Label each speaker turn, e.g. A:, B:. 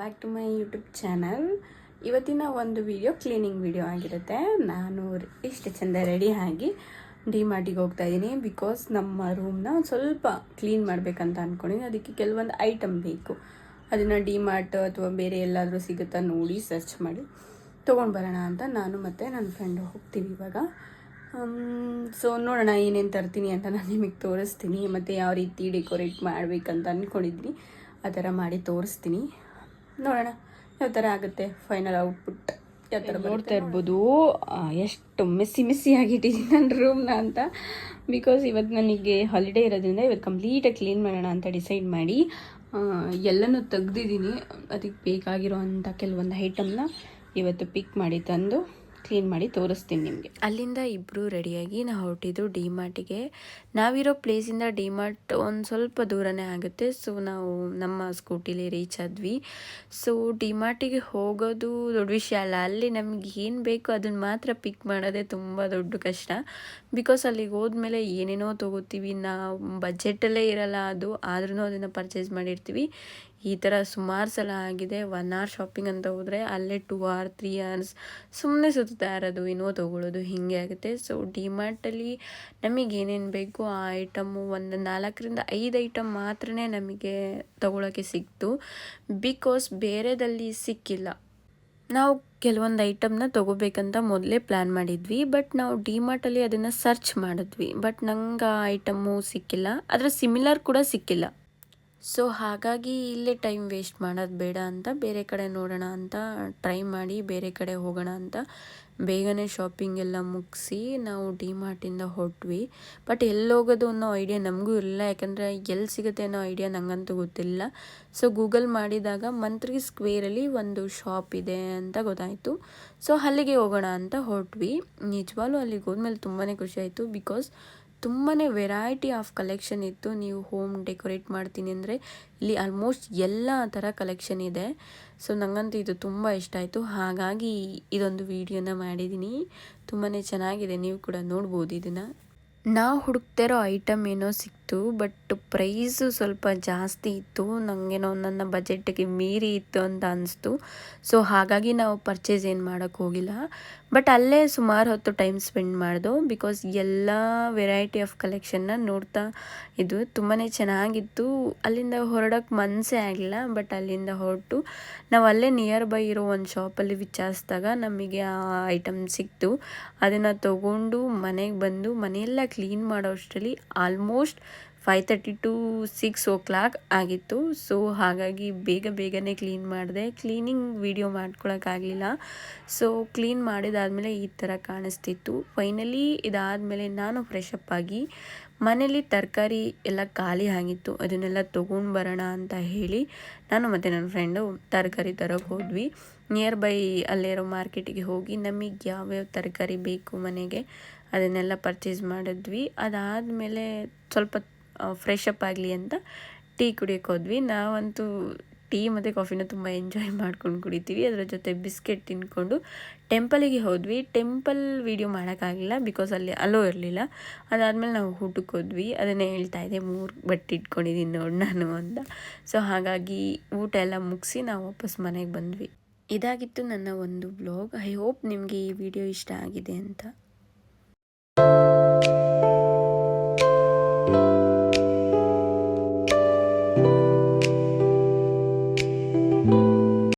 A: Back to my YouTube channel. ಇವತ್ತಿನ ಒಂದು video cleaning video ಆಗಿರುತ್ತೆ. ನಾನು ಇಷ್ಟು ಚೆಂದ ರೆಡಿ ಆಗಿ ಡಿಮಾರ್ಟಿಗೆ ಹೋಗ್ತಾ ಇದ್ದೀನಿ. ಬಿಕಾಸ್ ನಮ್ಮ ರೂಮ್ನ ಸ್ವಲ್ಪ ಕ್ಲೀನ್ ಮಾಡಬೇಕಂತ ಅಂದ್ಕೊಂಡಿದ್ದೀನಿ. ಅದಕ್ಕೆ ಕೆಲವೊಂದು ಐಟಮ್ ಬೇಕು. ಅದನ್ನು ಡಿಮಾರ್ಟ್ ಅಥವಾ ಬೇರೆ ಎಲ್ಲಾದರೂ ಸಿಗುತ್ತಾ ನೋಡಿ ಸರ್ಚ್ ಮಾಡಿ ತೊಗೊಂಡು ಬರೋಣ ಅಂತ ನಾನು ಮತ್ತು ನನ್ನ ಫ್ರೆಂಡು ಹೋಗ್ತೀವಿ ಇವಾಗ. ಸೊ ನೋಡೋಣ ಏನೇನು ತರ್ತೀನಿ ಅಂತ ನಾನು ನಿಮಗೆ ತೋರಿಸ್ತೀನಿ. ಮತ್ತು ಯಾವ ರೀತಿ ಡೆಕೋರೇಟ್ ಮಾಡಬೇಕಂತ ಅಂದ್ಕೊಂಡಿದ್ದೀನಿ ಆ ಥರ ಮಾಡಿ ತೋರಿಸ್ತೀನಿ. ನೋಡೋಣ ಯಾವ ಥರ ಆಗುತ್ತೆ ಫೈನಲ್ ಔಟ್ಪುಟ್ ಯಾವ ಥರ ನೋಡ್ತಾ ಇರ್ಬೋದು. ಎಷ್ಟು ಮೆಸ್ಸಿ ಆಗಿಟ್ಟಿದ್ದೀನಿ ನನ್ನ ರೂಮ್ನ ಅಂತ. ಬಿಕಾಸ್ ಇವತ್ತು ನನಗೆ ಹಾಲಿಡೇ ಇರೋದ್ರಿಂದ ಇವತ್ತು ಕಂಪ್ಲೀಟಾಗಿ ಕ್ಲೀನ್ ಮಾಡೋಣ ಅಂತ ಡಿಸೈಡ್ ಮಾಡಿ ಎಲ್ಲನೂ ತೆಗ್ದಿದ್ದೀನಿ. ಅದಕ್ಕೆ ಬೇಕಾಗಿರೋ ಅಂಥ ಕೆಲವೊಂದು ಐಟಮ್ನ ಇವತ್ತು ಪಿಕ್ ಮಾಡಿ ತಂದು ಕ್ಲೀನ್ ಮಾಡಿ ತೋರಿಸ್ತೀನಿ ನಿಮಗೆ. ಅಲ್ಲಿಂದ ಇಬ್ಬರು ರೆಡಿಯಾಗಿ ನಾವು ಹೊರಟಿದ್ದು ಡಿಮಾರ್ಟಿಗೆ. ನಾವಿರೋ ಪ್ಲೇಸಿಂದ ಡಿಮಾರ್ಟ್ ಒಂದು ಸ್ವಲ್ಪ ದೂರನೇ ಆಗುತ್ತೆ. ಸೊ ನಾವು ನಮ್ಮ ಸ್ಕೂಟಿಲಿ ರೀಚ್ ಆದ್ವಿ. ಸೊ ಡಿಮಾರ್ಟಿಗೆ ಹೋಗೋದು ದೊಡ್ಡ ವಿಷಯ ಅಲ್ಲ. ಅಲ್ಲಿ ನಮ್ಗೆ ಏನು ಬೇಕೋ ಅದನ್ನು ಮಾತ್ರ ಪಿಕ್ ಮಾಡೋದೇ ತುಂಬ ದೊಡ್ಡ ಕಷ್ಟ. ಬಿಕಾಸ್ ಅಲ್ಲಿಗೆ ಹೋದ್ಮೇಲೆ ಏನೇನೋ ತೊಗೋತೀವಿ, ನಾವು ಬಜೆಟಲ್ಲೇ ಇರಲ್ಲ ಅದು, ಆದ್ರೂ ಅದನ್ನು ಪರ್ಚೇಸ್ ಮಾಡಿರ್ತೀವಿ. ಈ ಥರ ಸುಮಾರು ಸಲ ಆಗಿದೆ. 1 hour ಶಾಪಿಂಗ್ ಅಂತ ಹೋದರೆ ಅಲ್ಲೇ 2 hour 3 hours ಸುಮ್ಮನೆ ಸುತ್ತಾ ಇರೋದು, ಏನೋ ತೊಗೊಳ್ಳೋದು, ಹೀಗೆ ಆಗುತ್ತೆ. ಸೊ ಡಿಮಾರ್ಟಲ್ಲಿ ನಮಗೆ ಏನೇನು ಬೇಕು ಆ ಐಟಮು ಒಂದು 4ರಿಂದ 5 ಐಟಮ್ ಮಾತ್ರನೇ ನಮಗೆ ತೊಗೊಳಕ್ಕೆ ಸಿಕ್ತು. ಬಿಕಾಸ್ ಬೇರೆದಲ್ಲಿ ಸಿಕ್ಕಿಲ್ಲ. ನಾವು ಕೆಲವೊಂದು ಐಟಮ್ನ ತೊಗೋಬೇಕಂತ ಮೊದಲೇ ಪ್ಲ್ಯಾನ್ ಮಾಡಿದ್ವಿ. ಬಟ್ ನಾವು ಡಿಮಾರ್ಟಲ್ಲಿ ಅದನ್ನು ಸರ್ಚ್ ಮಾಡಿದ್ವಿ. ಬಟ್ ನಂಗೆ ಆ ಐಟಮು ಸಿಕ್ಕಿಲ್ಲ, ಅದರ ಸಿಮಿಲರ್ ಕೂಡ ಸಿಕ್ಕಿಲ್ಲ. ಸೊ ಹಾಗಾಗಿ ಇಲ್ಲೇ ಟೈಮ್ ವೇಸ್ಟ್ ಮಾಡೋದು ಬೇಡ ಅಂತ ಬೇರೆ ಕಡೆ ನೋಡೋಣ ಅಂತ ಟ್ರೈ ಮಾಡಿ ಬೇರೆ ಕಡೆ ಹೋಗೋಣ ಅಂತ ಬೇಗನೆ ಶಾಪಿಂಗ್ ಎಲ್ಲ ಮುಗಿಸಿ ನಾವು ಡಿಮಾರ್ಟಿಂದ ಹೊರಟ್ವಿ. ಬಟ್ ಎಲ್ಲಿ ಹೋಗೋದು ಅನ್ನೋ ಐಡಿಯಾ ನಮಗೂ ಇರಲಿಲ್ಲ. ಯಾಕಂದರೆ ಎಲ್ಲಿ ಸಿಗುತ್ತೆ ಅನ್ನೋ ಐಡಿಯಾ ನನಗಂತೂ ಗೊತ್ತಿಲ್ಲ. ಸೊ ಗೂಗಲ್ ಮಾಡಿದಾಗ ಮಂತ್ರಿ ಸ್ಕ್ವೇರಲ್ಲಿ ಒಂದು ಶಾಪ್ ಇದೆ ಅಂತ ಗೊತ್ತಾಯಿತು. ಸೊ ಅಲ್ಲಿಗೆ ಹೋಗೋಣ ಅಂತ ಹೊರಟ್ವಿ. ನಿಜವಾಗ್ಲೂ ಅಲ್ಲಿಗೆ ಹೋದ್ಮೇಲೆ ತುಂಬಾ ಖುಷಿ ಆಯಿತು. ಬಿಕಾಸ್ ತುಂಬಾ ವೆರೈಟಿ ಆಫ್ ಕಲೆಕ್ಷನ್ ಇತ್ತು. ನೀವು ಹೋಮ್ ಡೆಕೋರೇಟ್ ಮಾಡ್ತೀನಿ ಅಂದರೆ ಇಲ್ಲಿ ಆಲ್ಮೋಸ್ಟ್ ಎಲ್ಲ ಥರ ಕಲೆಕ್ಷನ್ ಇದೆ. ಸೊ ನನಗಂತೂ ಇದು ತುಂಬ ಇಷ್ಟ ಆಯಿತು. ಹಾಗಾಗಿ ಇದೊಂದು ವಿಡಿಯೋನ ಮಾಡಿದ್ದೀನಿ. ತುಂಬಾ ಚೆನ್ನಾಗಿದೆ, ನೀವು ಕೂಡ ನೋಡ್ಬೋದು ಇದನ್ನು. ನಾವು ಹುಡುಕ್ತಿರೋ ಐಟಮ್ ಏನೋ ಸಿಕ್ತು, ಬಟ್ ಪ್ರೈಸು ಸ್ವಲ್ಪ ಜಾಸ್ತಿ ಇತ್ತು. ನನಗೇನೋ ನನ್ನ ಬಜೆಟ್ಗೆ ಮೀರಿ ಇತ್ತು ಅಂತ ಅನಿಸ್ತು. ಸೊ ಹಾಗಾಗಿ ನಾವು ಪರ್ಚೇಸ್ ಏನು ಮಾಡೋಕ್ಕೆ ಹೋಗಿಲ್ಲ. ಬಟ್ ಅಲ್ಲೇ ಸುಮಾರು ಹೊತ್ತು ಟೈಮ್ ಸ್ಪೆಂಡ್ ಮಾಡ್ದೋ. ಬಿಕಾಸ್ ಎಲ್ಲ ವೆರೈಟಿ ಆಫ್ ಕಲೆಕ್ಷನ್ನ ನೋಡ್ತಾ ಇದು ತುಂಬಾ ಚೆನ್ನಾಗಿತ್ತು. ಅಲ್ಲಿಂದ ಹೊರಡೋಕ್ಕೆ ಮನಸ್ಸೇ ಆಗಲಿಲ್ಲ. ಬಟ್ ಅಲ್ಲಿಂದ ಹೊರಟು ನಾವು ಅಲ್ಲೇ ನಿಯರ್ ಬೈ ಇರೋ ಒಂದು ಶಾಪಲ್ಲಿ ವಿಚಾರಿಸಿದಾಗ ನಮಗೆ ಆ ಐಟಮ್ ಸಿಕ್ತು. ಅದನ್ನು ತೊಗೊಂಡು ಮನೆಗೆ ಬಂದು ಮನೆಯೆಲ್ಲ ಕ್ಲೀನ್ ಮಾಡೋ ಅಷ್ಟರಲ್ಲಿ ಆಲ್ಮೋಸ್ಟ್ 5:30 to 6 o'clock ಆಗಿತ್ತು. ಸೊ ಹಾಗಾಗಿ ಬೇಗನೆ ಕ್ಲೀನ್ ಮಾಡಿದೆ. ಕ್ಲೀನಿಂಗ್ ವಿಡಿಯೋ ಮಾಡ್ಕೊಳಕ್ಕಾಗಲಿಲ್ಲ. ಸೊ ಕ್ಲೀನ್ ಮಾಡಿದಾದಮೇಲೆ ಈ ಥರ ಕಾಣಿಸ್ತಿತ್ತು. ಫೈನಲಿ ಇದಾದಮೇಲೆ ನಾನು ಫ್ರೆಶ್ ಅಪ್ ಆಗಿ ಮನೇಲಿ ತರಕಾರಿ ಎಲ್ಲ ಖಾಲಿ ಆಗಿತ್ತು, ಅದನ್ನೆಲ್ಲ ತೊಗೊಂಡು ಬರೋಣ ಅಂತ ಹೇಳಿ ನಾನು ಮತ್ತು ನನ್ನ ಫ್ರೆಂಡು ತರಕಾರಿ ತರೋಕ್ಕೆ ಹೋದ್ವಿ. ನಿಯರ್ ಬೈ ಅಲ್ಲಿರೋ ಮಾರ್ಕೆಟಿಗೆ ಹೋಗಿ ನಮಗೆ ಯಾವ್ಯಾವ ತರಕಾರಿ ಬೇಕು ಮನೆಗೆ ಅದನ್ನೆಲ್ಲ ಪರ್ಚೇಸ್ ಮಾಡಿದ್ವಿ. ಅದಾದಮೇಲೆ ಸ್ವಲ್ಪ ಫ್ರೆಶ್ ಅಪ್ ಆಗಲಿ ಅಂತ ಟೀ ಕುಡಿಯೋಕ್ಕೆ ಹೋದ್ವಿ. ನಾವಂತೂ ಟೀ ಮತ್ತು ಕಾಫಿನ ತುಂಬ ಎಂಜಾಯ್ ಮಾಡ್ಕೊಂಡು ಕುಡಿತೀವಿ. ಅದರ ಜೊತೆ ಬಿಸ್ಕೆಟ್ ತಿಂದ್ಕೊಂಡು ಟೆಂಪಲಿಗೆ ಹೋದ್ವಿ. ಟೆಂಪಲ್ ವೀಡಿಯೋ ಮಾಡೋಕ್ಕಾಗಲಿಲ್ಲ ಬಿಕಾಸ್ ಅಲ್ಲಿ ಅಲೋ ಇರಲಿಲ್ಲ. ಅದಾದಮೇಲೆ ನಾವು ಊಟಕ್ಕೆ ಹೋದ್ವಿ. ಅದನ್ನೇ ಹೇಳ್ತಾ ಇದ್ದೆ, 3 ಬಟ್ಟೆ ಇಟ್ಕೊಂಡಿದ್ದೀನಿ ನೋಡಿ ನಾನು ಅಂತ. ಸೊ ಹಾಗಾಗಿ ಊಟ ಎಲ್ಲ ಮುಗಿಸಿ ನಾವು ವಾಪಸ್ ಮನೆಗೆ ಬಂದ್ವಿ. ಇದಾಗಿತ್ತು ನನ್ನ ಒಂದು ವ್ಲಾಗ್. ಐ ಹೋಪ್ ನಿಮಗೆ ಈ ವಿಡಿಯೋ ಇಷ್ಟ ಆಗಿದೆ ಅಂತ.